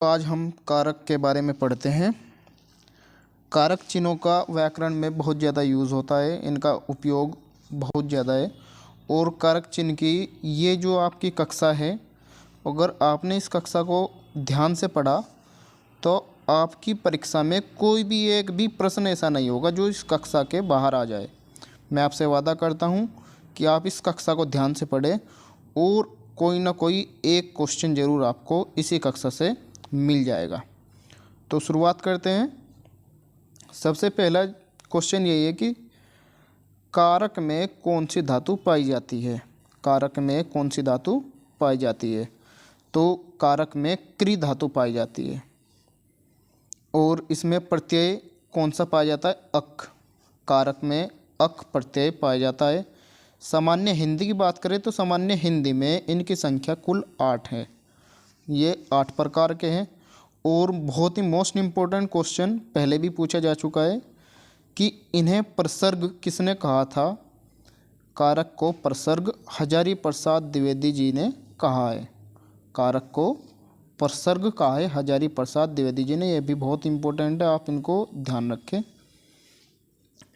आज हम कारक के बारे में पढ़ते हैं। कारक चिन्हों का व्याकरण में बहुत ज़्यादा यूज़ होता है, इनका उपयोग बहुत ज़्यादा है। और कारक चिन्ह की ये जो आपकी कक्षा है, अगर आपने इस कक्षा को ध्यान से पढ़ा तो आपकी परीक्षा में कोई भी एक भी प्रश्न ऐसा नहीं होगा जो इस कक्षा के बाहर आ जाए। मैं आपसे वादा करता हूँ कि आप इस कक्षा को ध्यान से पढ़ें और कोई ना कोई एक क्वेश्चन ज़रूर आपको इसी कक्षा से मिल जाएगा। तो शुरुआत करते हैं। सबसे पहला क्वेश्चन यही है कि कारक में कौन सी धातु पाई जाती है। कारक में कौन सी धातु पाई जाती है? तो कारक में क्री धातु पाई जाती है। और इसमें प्रत्यय कौन सा पाया जाता है? अक। कारक में अक प्रत्यय पाया जाता है। सामान्य हिंदी की बात करें तो सामान्य हिंदी में इनकी संख्या कुल 8 है। ये 8 प्रकार के हैं। और बहुत ही मोस्ट इम्पोर्टेंट क्वेश्चन पहले भी पूछा जा चुका है कि इन्हें प्रसर्ग किसने कहा था। कारक को प्रसर्ग हजारी प्रसाद द्विवेदी जी ने कहा है। कारक को प्रसर्ग कहा है हजारी प्रसाद द्विवेदी जी ने। यह भी बहुत इम्पोर्टेंट है, आप इनको ध्यान रखें।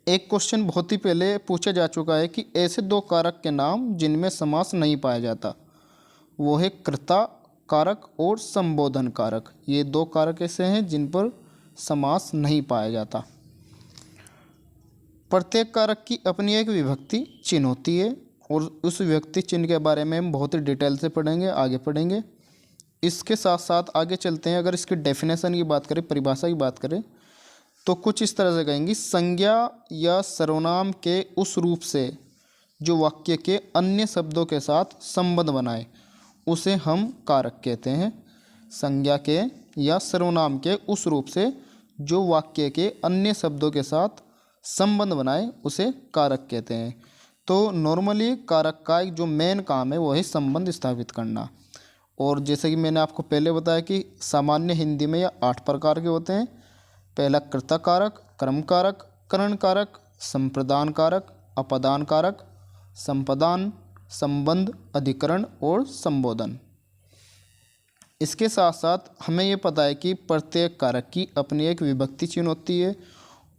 एक क्वेश्चन बहुत ही पहले पूछा जा चुका है कि ऐसे 2 कारक के नाम जिनमें समास नहीं पाया जाता, वो है कर्ता कारक और संबोधन कारक। ये 2 कारक ऐसे हैं जिन पर समास नहीं पाया जाता। प्रत्येक कारक की अपनी एक विभक्ति चिन्ह होती है और उस विभक्ति चिन्ह के बारे में हम बहुत ही डिटेल से पढ़ेंगे, आगे पढ़ेंगे। इसके साथ साथ आगे चलते हैं। अगर इसकी डेफिनेशन की बात करें, परिभाषा की बात करें, तो कुछ इस तरह से कहेंगे, संज्ञा या सर्वनाम के उस रूप से जो वाक्य के अन्य शब्दों के साथ संबंध बनाए उसे हम कारक कहते हैं। संज्ञा के या सर्वनाम के उस रूप से जो वाक्य के अन्य शब्दों के साथ संबंध बनाए उसे कारक कहते हैं। तो नॉर्मली कारक का एक जो मेन काम है वो है संबंध स्थापित करना। और जैसे कि मैंने आपको पहले बताया कि सामान्य हिंदी में यह 8 प्रकार के होते हैं। पहला कर्ता कारक, कर्म कारक, करण कारक, संप्रदान कारक, अपदान कारक, संपदान, संबंध, अधिकरण और संबोधन। इसके साथ साथ हमें ये पता है कि प्रत्येक कारक की अपनी एक विभक्ति चिन्ह होती है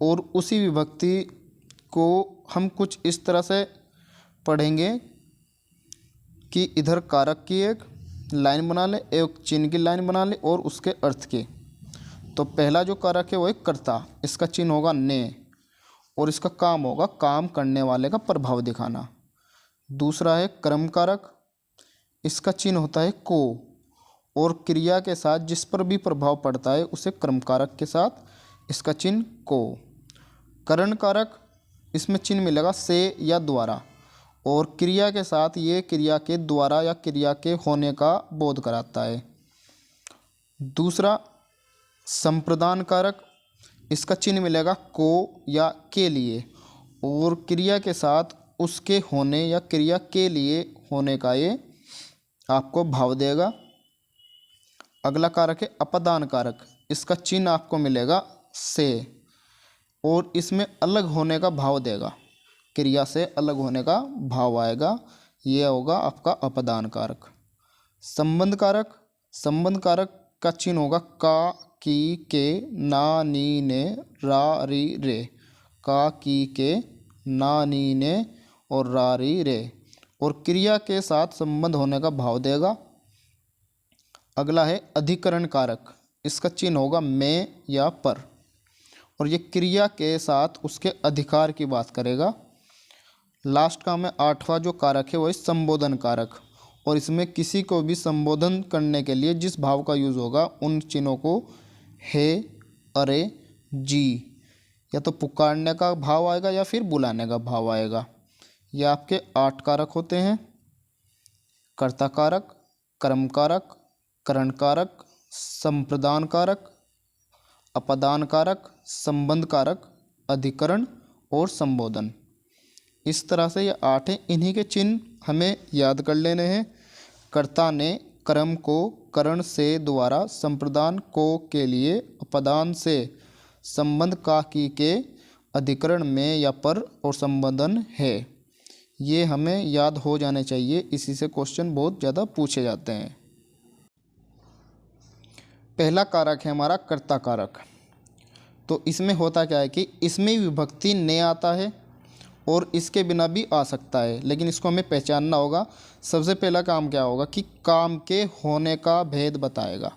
और उसी विभक्ति को हम कुछ इस तरह से पढ़ेंगे कि इधर कारक की एक लाइन बना ले, एक चिन्ह की लाइन बना ले और उसके अर्थ के। तो पहला जो कारक है वो है कर्ता, इसका चिन्ह होगा ने और इसका काम होगा काम करने वाले का प्रभाव दिखाना। दूसरा है कर्म कारक, इसका चिन्ह होता है को और क्रिया के साथ जिस पर भी प्रभाव पड़ता है उसे कर्म कारक के साथ इसका चिन्ह को। करण कारक, इसमें चिन्ह मिलेगा से या द्वारा और क्रिया के साथ ये क्रिया के द्वारा या क्रिया के होने का बोध कराता है। दूसरा संप्रदान कारक, इसका चिन्ह मिलेगा को या के लिए और क्रिया के साथ उसके होने या क्रिया के लिए होने का ये आपको भाव देगा। अगला कारक है अपदान कारक, इसका चिन्ह आपको मिलेगा से और इसमें अलग होने का भाव देगा, क्रिया से अलग होने का भाव आएगा, ये होगा आपका अपदान कारक। संबंध कारक, संबंध कारक का चिन्ह होगा का की के ना नी ने रा री रे। का की के ना नी ने और रा री रे और क्रिया के साथ संबंध होने का भाव देगा। अगला है अधिकरण कारक, इसका चिन्ह होगा में या पर और ये क्रिया के साथ उसके अधिकार की बात करेगा। लास्ट का में 8वां जो कारक है वो है संबोधन कारक और इसमें किसी को भी संबोधन करने के लिए जिस भाव का यूज़ होगा उन चिन्हों को हे, अरे, जी या तो पुकारने का भाव आएगा या फिर बुलाने का भाव आएगा। ये आपके 8 कारक होते हैं। कर्ता कारक, कर्म कारक, करण कारक, संप्रदान कारक, अपदान कारक, संबंध कारक, अधिकरण और संबोधन। इस तरह से ये 8 हैं। इन्हीं के चिन्ह हमें याद कर लेने हैं। कर्ता ने कर्म को करण से द्वारा, संप्रदान को के लिए, अपदान से, संबंध का की के, अधिकरण में या पर और संबोधन है। ये हमें याद हो जाने चाहिए, इसी से क्वेश्चन बहुत ज़्यादा पूछे जाते हैं। पहला कारक है हमारा कर्ता कारक। तो इसमें होता क्या है कि इसमें विभक्ति ने आता है और इसके बिना भी आ सकता है, लेकिन इसको हमें पहचानना होगा। सबसे पहला काम क्या होगा कि काम के होने का भेद बताएगा,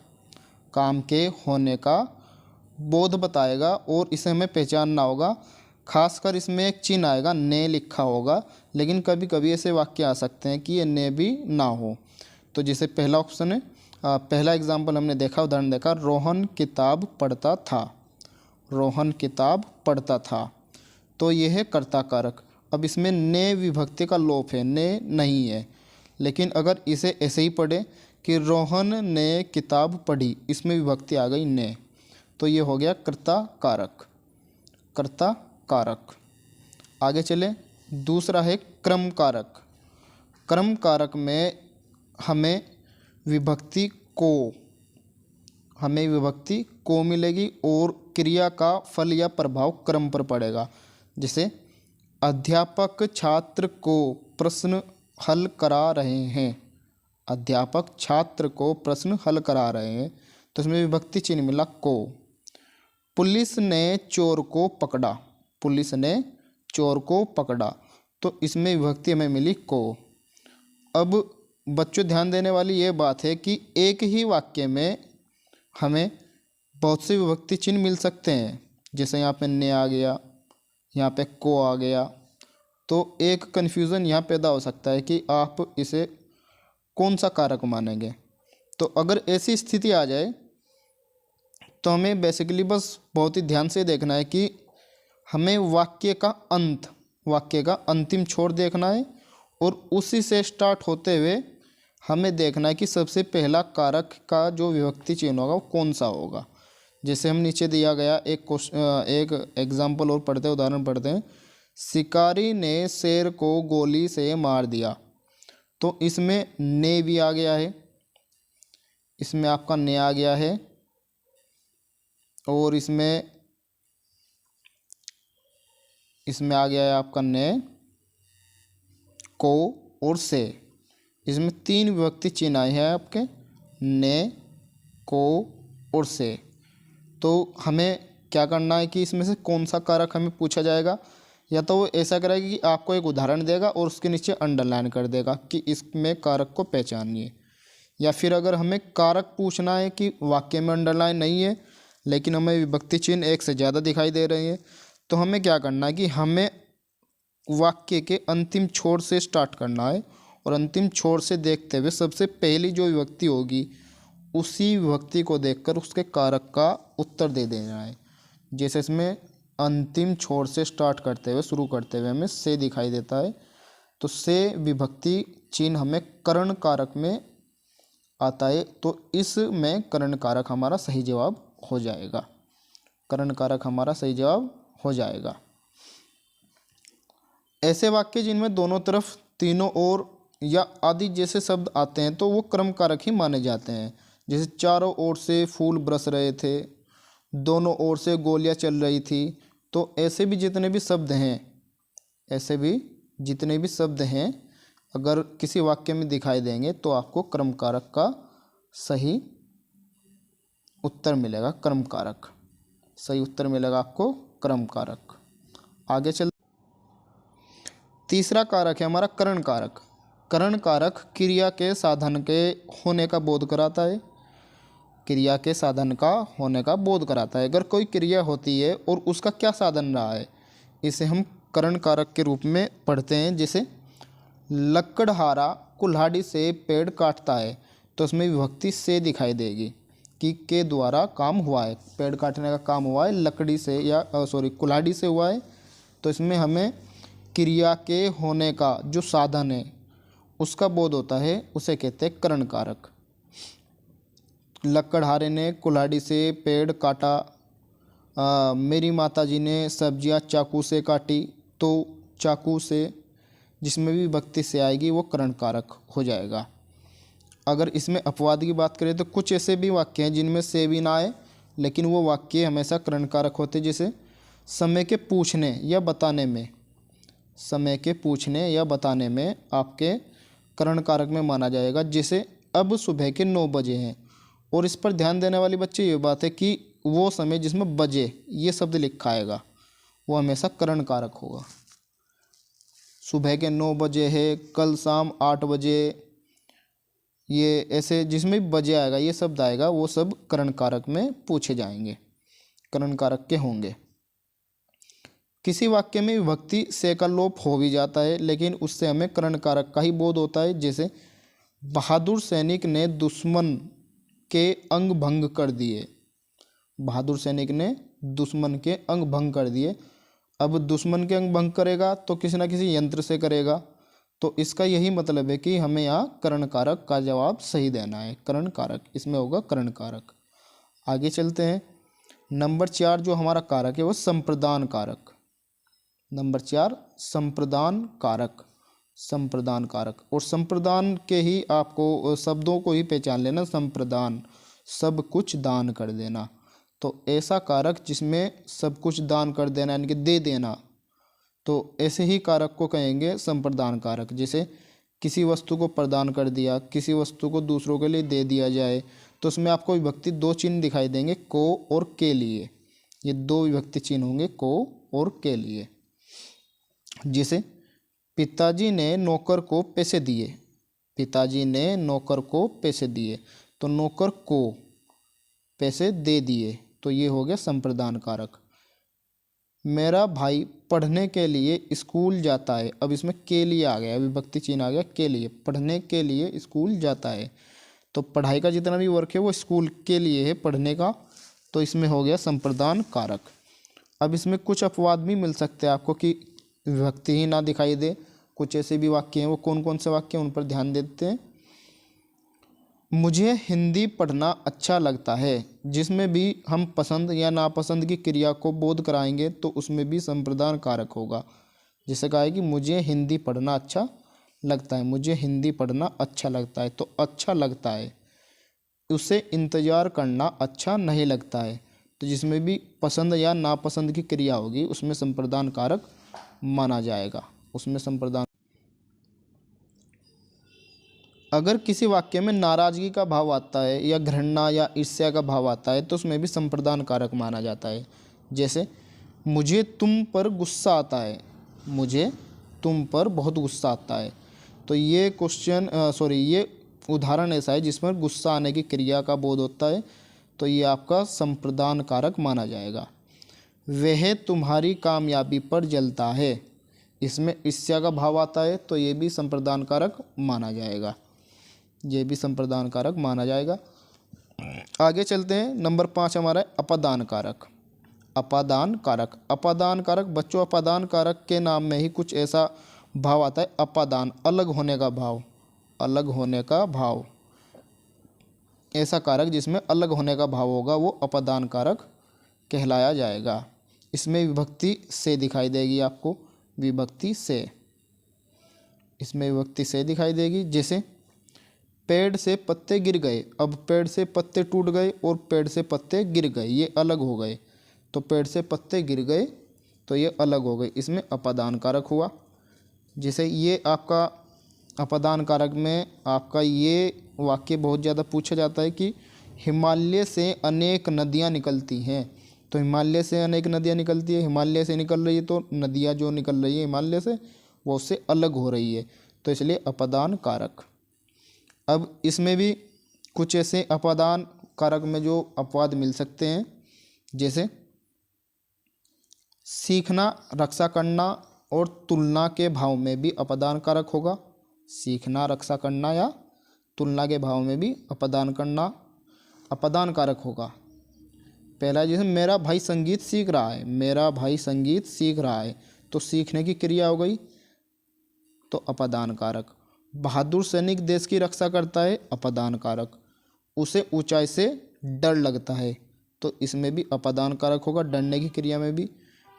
काम के होने का बोध बताएगा, और इसे हमें पहचानना होगा। खासकर इसमें एक चिन्ह आएगा, ने लिखा होगा, लेकिन कभी कभी ऐसे वाक्य आ सकते हैं कि ये ने भी ना हो। तो जैसे पहला ऑप्शन है, पहला एग्जाम्पल हमने देखा, उदाहरण देखा, रोहन किताब पढ़ता था, रोहन किताब पढ़ता था। तो ये है कर्ता कारक। अब इसमें ने विभक्ति का लोप है, ने नहीं है, लेकिन अगर इसे ऐसे ही पढ़े कि रोहन ने किताब पढ़ी, इसमें विभक्ति आ गई ने, तो ये हो गया कर्ता कारक, कर्ता कारक। आगे चले, दूसरा है क्रम कारक। क्रम कारक में हमें विभक्ति को मिलेगी और क्रिया का फल या प्रभाव क्रम पर पड़ेगा। जैसे अध्यापक छात्र को प्रश्न हल करा रहे हैं, अध्यापक छात्र को प्रश्न हल करा रहे हैं, तो इसमें विभक्ति चिन्ह मिला को। पुलिस ने चोर को पकड़ा, पुलिस ने चोर को पकड़ा, तो इसमें विभक्ति हमें मिली को। अब बच्चों ध्यान देने वाली ये बात है कि एक ही वाक्य में हमें बहुत से विभक्ति चिन्ह मिल सकते हैं। जैसे यहाँ पे ने आ गया, यहाँ पे को आ गया, तो एक कन्फ्यूज़न यहाँ पैदा हो सकता है कि आप इसे कौन सा कारक मानेंगे। तो अगर ऐसी स्थिति आ जाए तो हमें बेसिकली बस बहुत ही ध्यान से देखना है कि हमें वाक्य का अंत, वाक्य का अंतिम छोर देखना है, और उसी से स्टार्ट होते हुए हमें देखना है कि सबसे पहला कारक का जो विभक्ति चिन्ह होगा वो कौन सा होगा। जैसे हम नीचे दिया गया एक एग्जाम्पल और पढ़ते हैं, उदाहरण पढ़ते हैं, शिकारी ने शेर को गोली से मार दिया, तो इसमें ने भी आ गया है, इसमें आपका ने आ गया है, और इसमें आ गया है आपका ने, को और से। इसमें तीन विभक्ति चिन्ह आए हैं आपके, ने, को और से। तो हमें क्या करना है कि इसमें से कौन सा कारक हमें पूछा जाएगा। या तो वो ऐसा करेगा कि आपको एक उदाहरण देगा और उसके नीचे अंडरलाइन कर देगा कि इसमें कारक को पहचानिए, या फिर अगर हमें कारक पूछना है कि वाक्य में अंडरलाइन नहीं है लेकिन हमें विभक्ति चिन्ह एक से ज़्यादा दिखाई दे रहे हैं, तो हमें क्या करना है कि हमें वाक्य के अंतिम छोर से स्टार्ट करना है, और अंतिम छोर से देखते हुए सबसे पहली जो विभक्ति होगी उसी विभक्ति को देखकर उसके कारक का उत्तर दे देना है। जैसे इसमें अंतिम छोर से स्टार्ट करते हुए, शुरू करते हुए हमें से दिखाई देता है, तो से विभक्ति चिन्ह हमें करण कारक में आता है, तो इसमें करण कारक हमारा सही जवाब हो जाएगा, करण कारक हमारा सही जवाब हो जाएगा। ऐसे वाक्य जिनमें दोनों तरफ, तीनों ओर या आदि जैसे शब्द आते हैं तो वो क्रम कारक ही माने जाते हैं। जैसे चारों ओर से फूल बरस रहे थे, दोनों ओर से गोलियां चल रही थी, तो ऐसे भी जितने भी शब्द हैं, ऐसे भी जितने भी शब्द हैं अगर किसी वाक्य में दिखाई देंगे तो आपको क्रम कारक का सही उत्तर मिलेगा, क्रम कारक सही उत्तर मिलेगा आपको, क्रम कारक। आगे चल, तीसरा कारक है हमारा करण कारक। करण कारक क्रिया के साधन के होने का बोध कराता है, क्रिया के साधन का होने का बोध कराता है। अगर कोई क्रिया होती है और उसका क्या साधन रहा है, इसे हम करण कारक के रूप में पढ़ते हैं। जैसे लकड़हारा कुल्हाड़ी से पेड़ काटता है, तो उसमें विभक्ति से दिखाई देगी कि के द्वारा काम हुआ है, पेड़ काटने का काम हुआ है लकड़ी से या कुल्हाड़ी से हुआ है, तो इसमें हमें क्रिया के होने का जो साधन है उसका बोध होता है, उसे कहते हैं करण कारक। लकड़हारे ने कुल्हाड़ी से पेड़ काटा, मेरी माताजी ने सब्जियां चाकू से काटी, तो चाकू से जिसमें भी विभक्ति से आएगी वो करण कारक हो जाएगा। अगर इसमें अपवाद की बात करें तो कुछ ऐसे भी वाक्य हैं जिनमें से भी ना आए लेकिन वो वाक्य हमेशा करण कारक होते हैं। जैसे समय के पूछने या बताने में, समय के पूछने या बताने में आपके करण कारक में माना जाएगा। जैसे अब सुबह के 9 बजे हैं, और इस पर ध्यान देने वाली बच्चे ये बात है कि वो समय जिसमें बजे ये शब्द लिखा आएगा वो हमेशा करण कारक होगा। सुबह के 9 बजे है, कल शाम 8 बजे, ये ऐसे जिसमें भी बजे आएगा ये शब्द आएगा वो सब करण कारक में पूछे जाएंगे, करण कारक के होंगे। किसी वाक्य में विभक्ति से का लोप हो भी जाता है लेकिन उससे हमें करण कारक का ही बोध होता है। जैसे बहादुर सैनिक ने दुश्मन के अंग भंग कर दिए। बहादुर सैनिक ने दुश्मन के अंग भंग कर दिए। अब दुश्मन के अंग भंग करेगा तो किसी ना किसी यंत्र से करेगा, तो इसका यही मतलब है कि हमें यहाँ करण कारक का जवाब सही देना है। करण कारक इसमें होगा करण कारक। आगे चलते हैं। नंबर 4 जो हमारा कारक है वो संप्रदान कारक। नंबर 4 संप्रदान कारक। संप्रदान कारक और संप्रदान के ही आपको शब्दों को ही पहचान लेना। संप्रदान सब कुछ दान कर देना, तो ऐसा कारक जिसमें सब कुछ दान कर देना यानी कि दे देना, तो ऐसे ही कारक को कहेंगे संप्रदान कारक। जैसे किसी वस्तु को प्रदान कर दिया, किसी वस्तु को दूसरों के लिए दे दिया जाए, तो उसमें आपको विभक्ति 2 चिन्ह दिखाई देंगे, को और के लिए। ये 2 विभक्ति चिन्ह होंगे, को और के लिए। जैसे पिताजी ने नौकर को पैसे दिए। पिताजी ने नौकर को पैसे दिए, तो नौकर को पैसे दे दिए, तो ये हो गया संप्रदान कारक। मेरा भाई पढ़ने के लिए स्कूल जाता है। अब इसमें के लिए आ गया, विभक्ति चिन्ह आ गया के लिए। पढ़ने के लिए स्कूल जाता है, तो पढ़ाई का जितना भी वर्क है वो स्कूल के लिए है, पढ़ने का, तो इसमें हो गया संप्रदान कारक। अब इसमें कुछ अपवाद भी मिल सकते हैं आपको कि विभक्ति ही ना दिखाई दे। कुछ ऐसे भी वाक्य हैं, वो कौन कौन से वाक्य हैं उन पर ध्यान देते हैं। मुझे हिंदी पढ़ना अच्छा लगता है, जिसमें भी हम पसंद या नापसंद की क्रिया को बोध कराएंगे तो उसमें भी संप्रदान कारक होगा। जैसे कहा है कि मुझे हिंदी पढ़ना अच्छा लगता है, मुझे हिंदी पढ़ना अच्छा लगता है, तो अच्छा लगता है, उसे इंतज़ार करना अच्छा नहीं लगता है, तो जिसमें भी पसंद या नापसंद की क्रिया होगी उसमें संप्रदान कारक माना जाएगा। उसमें संप्रदान। अगर किसी वाक्य में नाराज़गी का भाव आता है या घृणा या ईर्ष्या का भाव आता है तो उसमें भी संप्रदान कारक माना जाता है। जैसे मुझे तुम पर गुस्सा आता है, मुझे तुम पर बहुत गुस्सा आता है, तो ये ये उदाहरण ऐसा है जिस पर गुस्सा आने की क्रिया का बोध होता है, तो ये आपका संप्रदान कारक माना जाएगा। वह तुम्हारी कामयाबी पर जलता है, इसमें ईर्ष्या का भाव आता है, तो ये भी संप्रदान कारक माना जाएगा। ये भी संप्रदान कारक माना जाएगा। आगे चलते हैं। नंबर 5 हमारा है अपादान कारक। अपादान कारक। अपादान कारक बच्चों, अपादान कारक के नाम में ही कुछ ऐसा भाव आता है, अपादान अलग होने का भाव। अलग होने का भाव, ऐसा कारक जिसमें अलग होने का भाव होगा वो अपादान कारक कहलाया जाएगा। इसमें विभक्ति से दिखाई देगी आपको, विभक्ति से, इसमें विभक्ति से दिखाई देगी। जैसे पेड़ से पत्ते गिर गए। अब पेड़ से पत्ते टूट गए और पेड़ से पत्ते गिर गए, ये अलग हो गए, तो पेड़ से पत्ते गिर गए तो ये अलग हो गए, इसमें अपादान कारक हुआ। जैसे ये आपका अपादान कारक में आपका ये वाक्य बहुत ज़्यादा पूछा जाता है कि हिमालय से अनेक नदियाँ निकलती हैं, तो हिमालय से अनेक नदियाँ निकलती है, हिमालय से निकल रही है तो नदियाँ जो निकल रही है हिमालय से वो उससे अलग हो रही है, तो इसलिए अपादान कारक। अब इसमें भी कुछ ऐसे अपादान कारक में जो अपवाद मिल सकते हैं, जैसे सीखना, रक्षा करना और तुलना के भाव में भी अपादान कारक होगा। सीखना, रक्षा करना या तुलना के भाव में भी अपादान करना अपादान कारक होगा। पहला जैसे मेरा भाई संगीत सीख रहा है, मेरा भाई संगीत सीख रहा है, तो सीखने की क्रिया हो गई, तो अपादान कारक। बहादुर सैनिक देश की रक्षा करता है, अपादान कारक। उसे ऊंचाई से डर लगता है, तो इसमें भी अपादान कारक होगा, डरने की क्रिया में भी।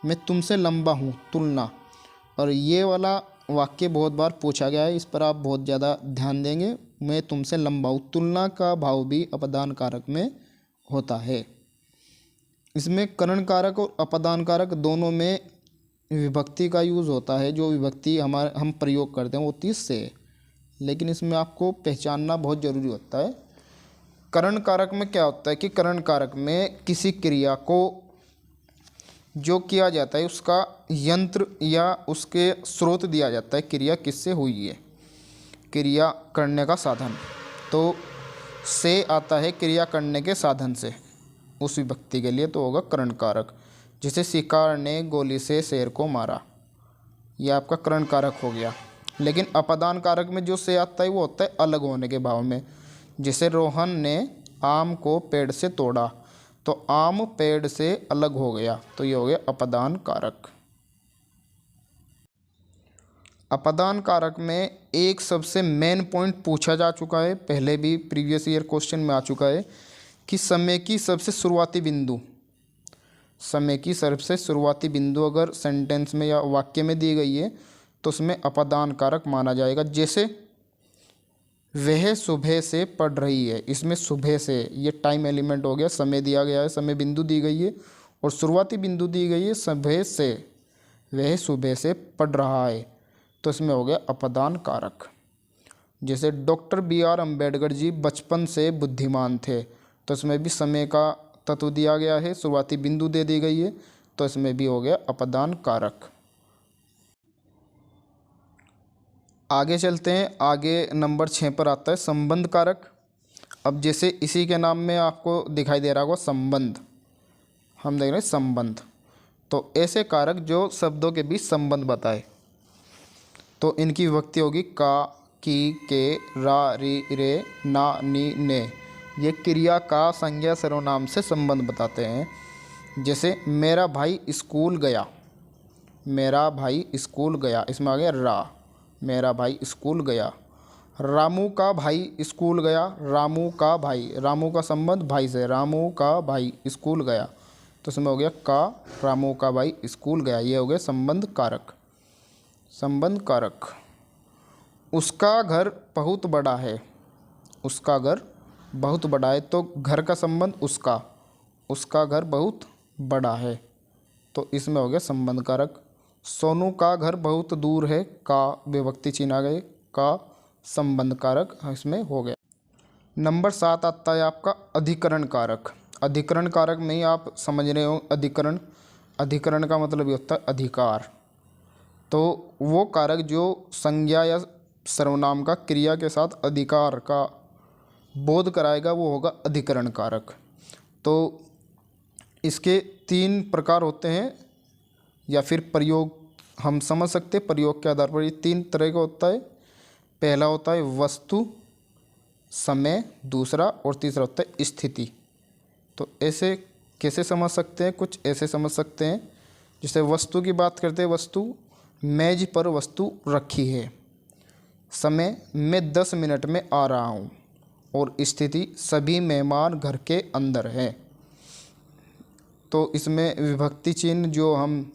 मैं तुमसे लंबा हूँ, तुलना, और ये वाला वाक्य बहुत बार पूछा गया है, इस पर आप बहुत ज़्यादा ध्यान देंगे। मैं तुमसे लंबा हूँ, तुलना का भाव भी अपादान कारक में होता है। इसमें करण कारक और अपादान कारक दोनों में विभक्ति का यूज़ होता है। जो विभक्ति हम प्रयोग करते हैं वो 30 से है, लेकिन इसमें आपको पहचानना बहुत ज़रूरी होता है। करण कारक में क्या होता है कि करण कारक में किसी क्रिया को जो किया जाता है उसका यंत्र या उसके स्रोत दिया जाता है, क्रिया किससे हुई है, क्रिया करने का साधन। तो से आता है क्रिया करने के साधन से उस विभक्ति के लिए, तो होगा करण कारक। जैसे शिकार ने गोली से शेर को मारा, यह आपका करण कारक हो गया। लेकिन अपादान कारक में जो से आता है वो होता है अलग होने के भाव में। जैसे रोहन ने आम को पेड़ से तोड़ा, तो आम पेड़ से अलग हो गया, तो ये हो गया अपादान कारक। अपादान कारक में एक सबसे मेन पॉइंट पूछा जा चुका है, पहले भी प्रीवियस ईयर क्वेश्चन में आ चुका है कि समय की सबसे शुरुआती बिंदु, समय की सबसे शुरुआती बिंदु अगर सेंटेंस में या वाक्य में दी गई है तो उसमें अपादान कारक माना जाएगा। जैसे वह सुबह से पढ़ रही है, इसमें सुबह से ये टाइम एलिमेंट हो गया, समय दिया गया है, समय बिंदु दी गई है और शुरुआती बिंदु दी गई है सुबह से, वह सुबह से पढ़ रहा है, तो इसमें हो गया अपादान कारक। जैसे डॉक्टर BR अम्बेडकर जी बचपन से बुद्धिमान थे, तो इसमें भी समय का तत्व दिया गया है, शुरुआती बिंदु दे दी गई है, तो इसमें भी हो गया अपादान कारक। आगे चलते हैं, आगे नंबर 6 पर आता है संबंध कारक। अब जैसे इसी के नाम में आपको दिखाई दे रहा होगा संबंध, हम देख रहे हैं संबंध, तो ऐसे कारक जो शब्दों के बीच संबंध बताए, तो इनकी विभक्ति होगी का, की, के, रा, री, रे, ना, नी, ने। ये क्रिया का संज्ञा सर्वनाम से संबंध बताते हैं। जैसे मेरा भाई स्कूल गया, मेरा भाई स्कूल गया, इसमें आ गया रा, मेरा भाई स्कूल गया। रामू का भाई स्कूल गया, रामू का भाई, रामू का संबंध भाई से, रामू का भाई स्कूल गया, तो इसमें हो गया का, रामू का भाई स्कूल गया, ये हो गया संबंध कारक। संबंध कारक। उसका घर बहुत बड़ा है, उसका घर बहुत बड़ा है, तो घर का संबंध उसका, उसका घर बहुत बड़ा है, तो इसमें हो गया संबंध कारक। सोनू का घर बहुत दूर है, का विभक्ति चिन्ह आ गए, का संबंध कारक इसमें हो गया। नंबर 7 आता है आपका अधिकरण कारक। अधिकरण कारक में ही आप समझ रहे हो अधिकरण, अधिकरण का मतलब ये होता है अधिकार। तो वो कारक जो संज्ञा या सर्वनाम का क्रिया के साथ अधिकार का बोध कराएगा वो होगा अधिकरण कारक। तो इसके 3 प्रकार होते हैं या फिर प्रयोग हम समझ सकते हैं, प्रयोग के आधार पर ये 3 तरह का होता है। पहला होता है वस्तु, समय, दूसरा और तीसरा होता है स्थिति। तो ऐसे कैसे समझ सकते हैं, कुछ ऐसे समझ सकते हैं। जैसे वस्तु की बात करते हैं, वस्तु मेज पर वस्तु रखी है, समय मैं 10 मिनट में आ रहा हूँ, और स्थिति सभी मेहमान घर के अंदर हैं। तो इसमें विभक्ति चिन्ह जो हम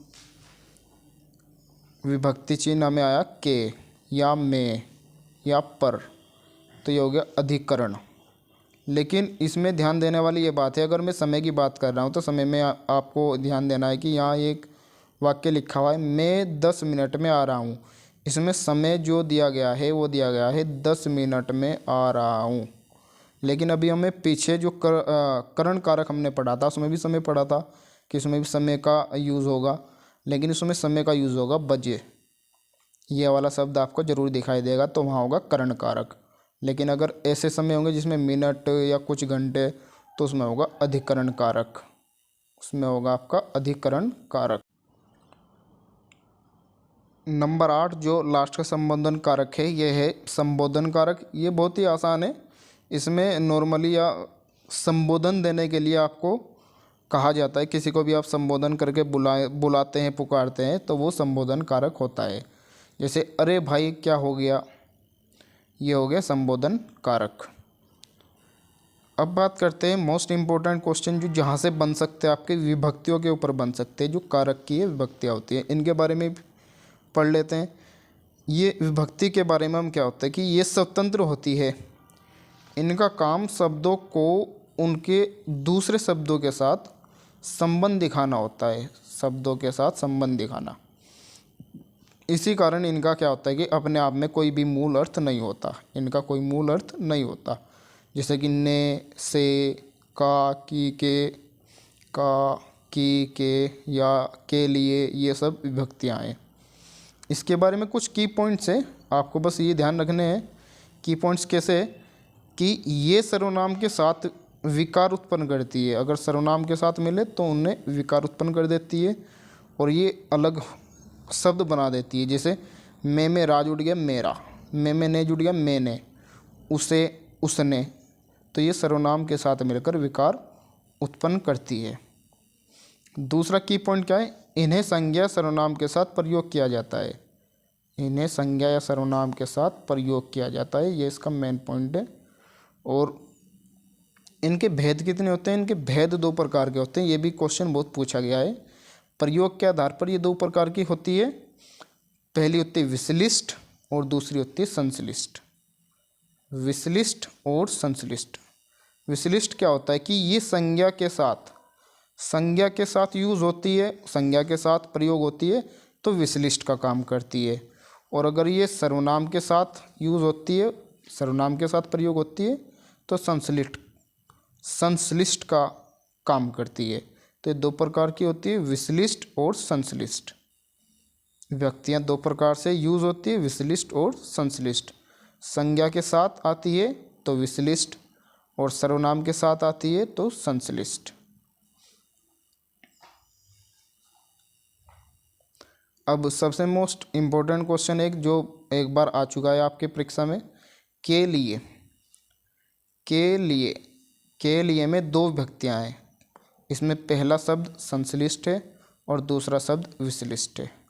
विभक्ति चिन्ह हमें आया के या में या पर, तो ये हो गया अधिकरण। लेकिन इसमें ध्यान देने वाली ये बात है, अगर मैं समय की बात कर रहा हूँ तो समय में आपको ध्यान देना है कि यहाँ एक वाक्य लिखा हुआ है मैं 10 मिनट में आ रहा हूँ, इसमें समय जो दिया गया है वो दिया गया है 10 मिनट में आ रहा हूँ। लेकिन अभी हमें पीछे जो करण कारक हमने पढ़ा था उसमें भी समय पढ़ा था कि इसमें भी समय का यूज़ होगा, लेकिन इसमें समय का यूज़ होगा बजे, ये वाला शब्द आपको ज़रूर दिखाई देगा, तो वहाँ होगा करण कारक। लेकिन अगर ऐसे समय होंगे जिसमें मिनट या कुछ घंटे, तो उसमें होगा अधिकरण कारक, उसमें होगा आपका अधिकरण कारक। नंबर 8 जो लास्ट का संबोधन कारक है ये है संबोधन कारक। ये बहुत ही आसान है, इसमें नॉर्मली या संबोधन देने के लिए आपको कहा जाता है, किसी को भी आप संबोधन करके बुलाते हैं, पुकारते हैं, तो वो संबोधन कारक होता है। जैसे अरे भाई क्या हो गया, ये हो गया संबोधन कारक। अब बात करते हैं मोस्ट इम्पोर्टेंट क्वेश्चन जो जहाँ से बन सकते हैं, आपके विभक्तियों के ऊपर बन सकते हैं, जो कारक की विभक्तियाँ होती हैं, इनके बारे में पढ़ लेते हैं। ये विभक्ति के बारे में हम क्या होता है कि ये स्वतंत्र होती है, इनका काम शब्दों को उनके दूसरे शब्दों के साथ संबंध दिखाना होता है, शब्दों के साथ संबंध दिखाना। इसी कारण इनका क्या होता है कि अपने आप में कोई भी मूल अर्थ नहीं होता, इनका कोई मूल अर्थ नहीं होता। जैसे कि ने, से, का, की, के, का, की, के या के लिए, ये सब विभक्तियाँ हैं। इसके बारे में कुछ की पॉइंट्स हैं, आपको बस ये ध्यान रखने हैं। की पॉइंट्स कैसे कि ये सर्वनाम के साथ विकार उत्पन्न करती है, अगर सर्वनाम के साथ मिले तो उनमें विकार उत्पन्न कर देती है और ये अलग शब्द बना देती है। जैसे में रा जुड़ गया मेरा, में ने जुड़ गया मैंने, उसे उसने, तो ये सर्वनाम के साथ मिलकर विकार उत्पन्न करती है। दूसरा की पॉइंट क्या है, इन्हें संज्ञा सर्वनाम के साथ प्रयोग किया जाता है। इन्हें संज्ञा या सर्वनाम के साथ प्रयोग किया जाता है, ये इसका मेन पॉइंट है। और इनके भेद कितने होते हैं, इनके भेद दो प्रकार के होते हैं, ये भी क्वेश्चन बहुत पूछा गया है। प्रयोग के आधार पर ये दो प्रकार की होती है, पहली होती है विश्लिष्ट और दूसरी होती है संश्लिष्ट। विश्लिष्ट और संश्लिष्ट। विश्लिष्ट क्या होता है कि ये संज्ञा के साथ यूज़ होती है, संज्ञा के साथ प्रयोग होती है तो विश्लिष्ट का काम करती है। और अगर ये सर्वनाम के साथ यूज़ होती है, सर्वनाम के साथ प्रयोग होती है तो संश्लिष्ट का काम करती है। तो ये दो प्रकार की होती है, विश्लिष्ट और संश्लिष्ट। विभक्तियाँ दो प्रकार से यूज़ होती है, विश्लिष्ट और संश्लिष्ट। संज्ञा के साथ आती है तो विश्लिष्ट और सर्वनाम के साथ आती है तो संश्लिष्ट। अब सबसे मोस्ट इम्पोर्टेंट क्वेश्चन एक जो एक बार आ चुका है आपके परीक्षा में, के लिए। के लिए में दो विभक्तियाँ हैं, इसमें पहला शब्द संश्लिष्ट है और दूसरा शब्द विश्लिष्ट है।